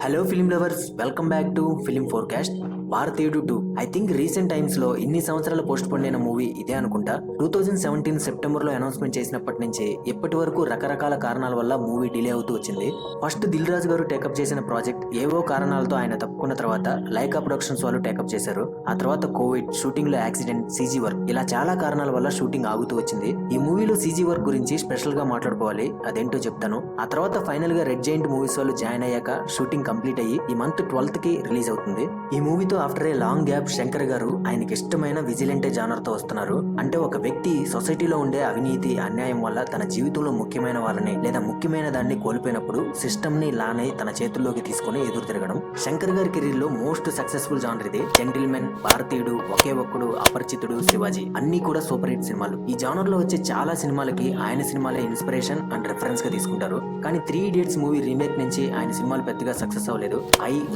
Hello film lovers, welcome back to film forecast. భారతీయుడు 2 I think recent times లో ఇన్ని సంవత్సరాలు పోస్ట్ పోన్ అయిన మూవీ ఇదే అనుకుంటా. 2017 సెప్టెంబర్ లో అనౌన్స్మెంట్ చేసినప్పటి నుంచి ఇప్పటి వరకు రకరకాల కారణాల వల్ల మూవీ డిలే అవుతూ వచ్చింది. ఫస్ట్ దిల్ రాజు గారు టేకప్ చేసిన ప్రాజెక్ట్ ఏవో కారణాలతో ఆయన తప్పుకున్న తర్వాత లైకా ప్రొడక్షన్స్ వాళ్ళు టేకప్ చేశారు. ఆ తర్వాత కోవిడ్, షూటింగ్ లో యాక్సిడెంట్, సీజీ వర్క్, ఇలా చాలా కారణాల వల్ల షూటింగ్ ఆగుతూ వచ్చింది. ఈ మూవీలో సీజీ వర్క్ గురించి స్పెషల్ గా మాట్లాడుకోవాలి, అదేంటో చెప్తాను. ఆ తర్వాత ఫైనల్ గా రెడ్ జైంట్ మూవీస్ వాళ్ళు జాయిన్ అయ్యాక షూటింగ్ కంప్లీట్ అయ్యి ఈ మంత్ 12th కి రిలీజ్ అవుతుంది. ఈ మూవీతో after a long gap Shankar గారు ఆయనకి ఇష్టమైన విజిలెంటే జానర్ తో వస్తున్నారు. అంటే ఒక వ్యక్తి సొసైటీలో ఉండే అవినీతి, అన్యాయం వల్ల తన జీవితంలో ముఖ్యమైన వాళ్ళని లేదా ముఖ్యమైన దాన్ని కోల్పోయినప్పుడు సిస్టమ్ ని లానే తన చేతుల్లోకి తీసుకుని ఎదురు తిరగడం. శంకర్ గారి కెరీర్ లో మోస్ట్ సక్సెస్ఫుల్ జానర్ ఇది. జెంటిల్మెన్, భారతీయుడు, ఒకే ఒక్కడు, అపరిచితుడు, శివాజీ అన్ని కూడా సూపర్ హిట్ సినిమాలు. ఈ జానర్ లో వచ్చే చాలా సినిమాలకి ఆయన సినిమాలే ఇన్స్పిరేషన్ అండ్ రెఫరెన్స్ గా తీసుకుంటారు. కానీ 3 Idiots మూవీ రీమేక్ నుంచి ఆయన సినిమాలు పెద్దగా సక్సెస్ అవ్వలేదు.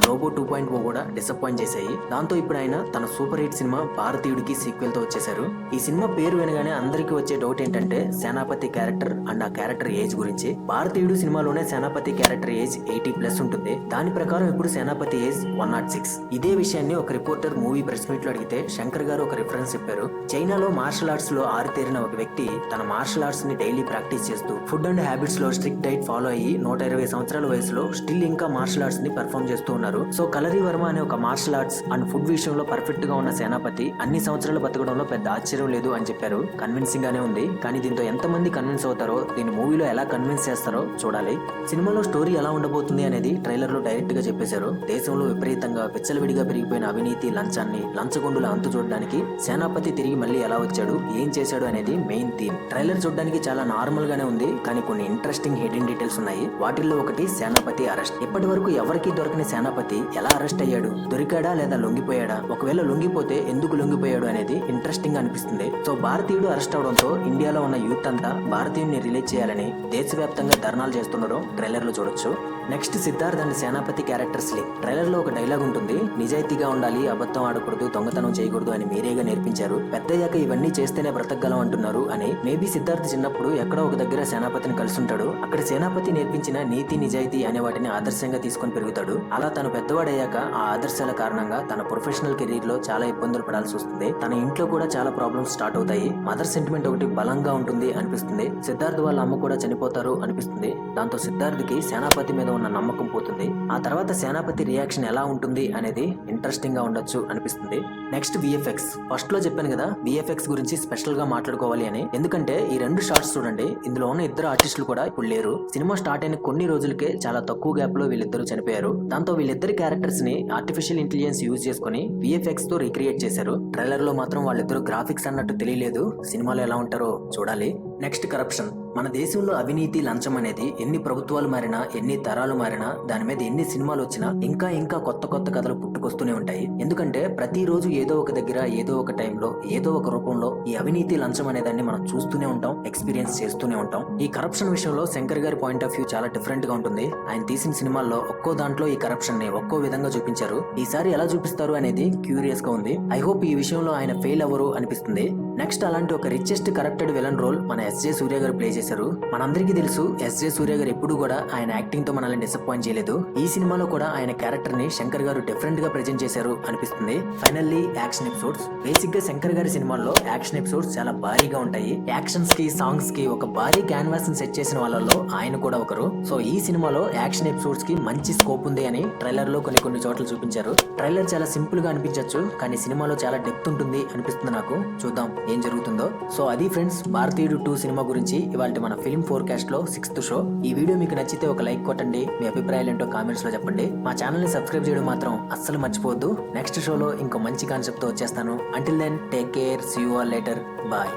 రోబో 2.0 కూడా డిసప్పాయింట్ చేశాయి. దాంతో ఇప్పుడు ఆయన తన సూపర్ హిట్ సినిమా భారతీయుడికి సీక్వెల్ తో వచ్చేసారు. ఈ సినిమా పేరు వినగానే అందరికీ వచ్చే డౌట్ ఏంటంటే సేనాపతి క్యారెక్టర్ అండ్ ఆ క్యారెక్టర్ ఏజ్ గురించి. భారతీయుడు సినిమాలోనే సేనాపతి క్యారెక్టర్ ఏజ్ 80+ ఉంటుంది. దాని ప్రకారం ఇప్పుడు సేనాపతి ఏజ్ 106. ఇదే విషయాన్ని ఒక రిపోర్టర్ మూవీ ప్రెస్ మీట్ లో అడిగితే శంకర్ గారు ఒక రిఫరెన్స్ చెప్పారు. చైనాలో మార్షల్ ఆర్ట్స్ లో ఆరితేరిన ఒక వ్యక్తి తన మార్షల్ ఆర్ట్స్ ని డైలీ ప్రాక్టీస్ చేస్తూ ఫుడ్ అండ్ హ్యాబిట్స్ లో స్ట్రిక్ట్ డైట్ ఫాలో అయ్యి 120 సంవత్సరాల వయసులో స్టిల్ ఇంకా మార్షల్ ఆర్ట్స్ ని పెర్ఫార్మ్ చేస్తూ ఉన్నారు. సో కలరీ వర్మ అనే ఒక మార్షల్ ఆర్ట్స్ అండ్ ఫుడ్ విషయంలో పర్ఫెక్ట్ గా ఉన్న సేనాపతి అన్ని సంవత్సరాలు బతకడంలో పెద్ద ఆశ్చర్యం లేదు అని చెప్పారు. కన్విన్సింగ్ గానే ఉంది. కానీ దీంతో ఎంతమంది కన్విన్స్ అవుతారో, దీని మూవీలో ఎలా కన్విన్స్ చేస్తారో చూడాలి. సినిమాలో స్టోరీ ఎలా ఉండబోతుంది అనేది ట్రైలర్ లో డైరెక్ట్ గా చెప్పేశారు. దేశంలో విపరీతంగా విచ్చలవిడిగా పెరిగిపోయిన అవినీతి, లంచాన్ని, లంచగొండుల అంతు చూడడానికి సేనాపతి తిరిగి మళ్ళీ ఎలా వచ్చాడు, ఏం చేశాడు అనేది మెయిన్ థీమ్. ట్రైలర్ చూడడానికి చాలా నార్మల్ గానే ఉంది, కానీ కొన్ని ఇంట్రెస్టింగ్ హిడెన్ డీటెయిల్స్ ఉన్నాయి. వాటిల్లో ఒకటి సేనాపతి అరెస్ట్. ఇప్పటి వరకు ఎవరికి దొరకని సేనాపతి ఎలా అరెస్ట్ అయ్యాడు, దొరికాడా లేదా లొంగిపోయాడా, ఒకవేళ లొంగిపోతే ఎందుకు లొంగిపోయాడు అనేది ఇంట్రెస్టింగ్ గా అనిపిస్తుంది. సో భారతీయుడు అరెస్ట్ అవడంతో ఇండియాలో ఉన్న యూత్ అంతా భారతీయుడిని రిలీజ్ చేయాలని దేశవ్యాప్తంగా ధర్నాలు చేస్తుండడం ట్రైలర్ లో చూడొచ్చు. Next Siddharth and Senapathi characters link. Trailer లో ఒక డైలాగ్ ఉంటుంది, నిజాయితీగా ఉండాలి, అబద్ధం ఆడకూడదు, దొంగతనం చేయకూడదు అని మీరేగా నేర్పించారు, పెద్దయ్యాక ఇవన్నీ చేస్తేనే బ్రతకగలం అంటున్నారు అని. మేబీ సిద్ధార్థ్ చిన్నప్పుడు ఎక్కడో ఒక దగ్గర సేనాపతిని కలుసుంటాడు. అక్కడ సేనాపతి నేర్పించిన నీతి, నిజాయితీ అనే వాటిని ఆదర్శంగా తీసుకొని పెరుగుతాడు. అలా తను పెద్దవాడయ్యాక ఆ ఆదర్శాల కారణంగా తన ప్రొఫెషనల్ కెరీర్ లో చాలా ఇబ్బందులు పడాల్సి వస్తుంది. తన ఇంట్లో కూడా చాలా ప్రాబ్లమ్స్ స్టార్ట్ అవుతాయి. మదర్ సెంటిమెంట్ ఒకటి బలంగా ఉంటుంది అనిపిస్తుంది. సిద్ధార్థ్ వాళ్ళ అమ్మ కూడా చనిపోతారు అనిపిస్తుంది. దాంతో సిద్ధార్థ్ కి సేనాపతి మీద ఉన్న నమ్మకం పోతుంది. ఆ తర్వాత సేనాపతి రియాక్షన్ ఎలా ఉంటుంది అనేది ఇంట్రెస్టింగ్ గా ఉండొచ్చు అనిపిస్తుంది. Next VFX. ఫస్ట్ లో చెప్పాను కదా విఎఫ్ఎక్స్ గురించి స్పెషల్ గా మాట్లాడుకోవాలి అని. ఎందుకంటే ఈ 2 షార్ట్స్ చూడండి, ఇందులో ఉన్న ఇద్దరు ఆర్టిస్టులు కూడా ఇప్పుడు లేరు. సినిమా స్టార్ట్ అయిన కొన్ని రోజులకే చాలా తక్కువ గ్యాప్ లో వీళ్ళిద్దరు చనిపోయారు. దాంతో వీళ్ళిద్దరి క్యారెక్టర్స్ ని ఆర్టిఫిషియల్ ఇంటెలిజెన్స్ యూజ్ చేసుకుని విఎఫ్ఎక్స్ తో రీక్రియేట్ చేశారు. ట్రైలర్ లో మాత్రం వాళ్ళిద్దరు గ్రాఫిక్స్ అన్నట్టు తెలియలేదు. సినిమాలో ఎలా ఉంటారో చూడాలి. Next corruption. మన దేశంలో అవినీతి, లంచం అనేది ఎన్ని ప్రభుత్వాలు మారినా, ఎన్ని తరాలు మారినా, దాని మీద ఎన్ని సినిమాలు వచ్చినా ఇంకా ఇంకా కొత్త కొత్త కథలు పుట్టుకొస్తూనే ఉంటాయి. ఎందుకంటే ప్రతిరోజు ఏదో ఒక దగ్గర, ఏదో ఒక టైంలో, ఏదో ఒక రూపంలో ఈ అవినీతి, లంచం అనే దాన్ని మనం చూస్తూనే ఉంటాం, ఎక్స్పీరియన్స్ చేస్తూనే ఉంటాం. ఈ కరప్షన్ విషయంలో శంకర్ గారి పాయింట్ ఆఫ్ వ్యూ చాలా డిఫరెంట్ గా ఉంటుంది. ఆయన తీసిన సినిమాల్లో ఒక్కో దాంట్లో ఈ కరప్షన్ ని ఒక్కో విధంగా చూపించారు. ఈసారి ఎలా చూపిస్తారు అనేది క్యూరియస్ గా ఉంది. ఐ హోప్ ఈ విషయంలో ఆయన ఫెయిల్ అవ్వరు అనిపిస్తుంది. నెక్స్ట్ అలాంటి ఒక రిచెస్ట్ కరప్టెడ్ విలన్ రోల్ మన ఎస్జే సూర్య గారు ప్లే చేశారు. మనందరికీ తెలుసు ఎస్జే సూర్య గారు ఎప్పుడు కూడా ఆయన యాక్టింగ్ తో మనల్ని డిసప్పాయింట్ చేయలేదు. ఈ సినిమాలో కూడా ఆయన క్యారెక్టర్ ని శంకర్ గారు డిఫరెంట్ గా ప్రెజెంట్ చేశారు అనిపిస్తుంది. Finally action episodes. బేసిక్ గా శంకర్ గారి సినిమాల్లో యాక్షన్ ఎపిసోడ్స్ చాలా భారీగా ఉంటాయి. యాక్షన్స్ కి, సాంగ్స్ కి ఒక భారీ క్యాన్వాస్ ని సెట్ చేసిన వాళ్ళలో ఆయన కూడా ఒకరు. సో ఈ సినిమాలో యాక్షన్ ఎపిసోడ్స్ కి మంచి స్కోప్ ఉంది అని ట్రైలర్ లో కొన్ని చోట్ల చూపించారు. ట్రైలర్ చాలా సింపుల్ గా అనిపించవచ్చు, కానీ సినిమాలో చాలా డెప్త్ ఉంటుంది అనిపిస్తుంది నాకు. చూద్దాం ఏం జరుగుతుందో. సో అది ఫ్రెండ్స్, భారతీయుడు 2 సినిమా గురించి ఇవాళ మన ఫిల్మ్ ఫోర్కాస్ట్ లో 6th షో. ఈ వీడియో మీకు నచ్చితే ఒక లైక్ కొట్టండి. మీ అభిప్రాయాలు ఏంటో కామెంట్స్ లో చెప్పండి. మా ఛానల్ ని సబ్స్క్రైబ్ చేయడం మాత్రం అస్సలు మర్చిపోవద్దు. నెక్స్ట్ షోలో ఇంకో మంచి కాన్సెప్ట్ తో వచ్చేస్తాను. Until then take care, see you all later, bye.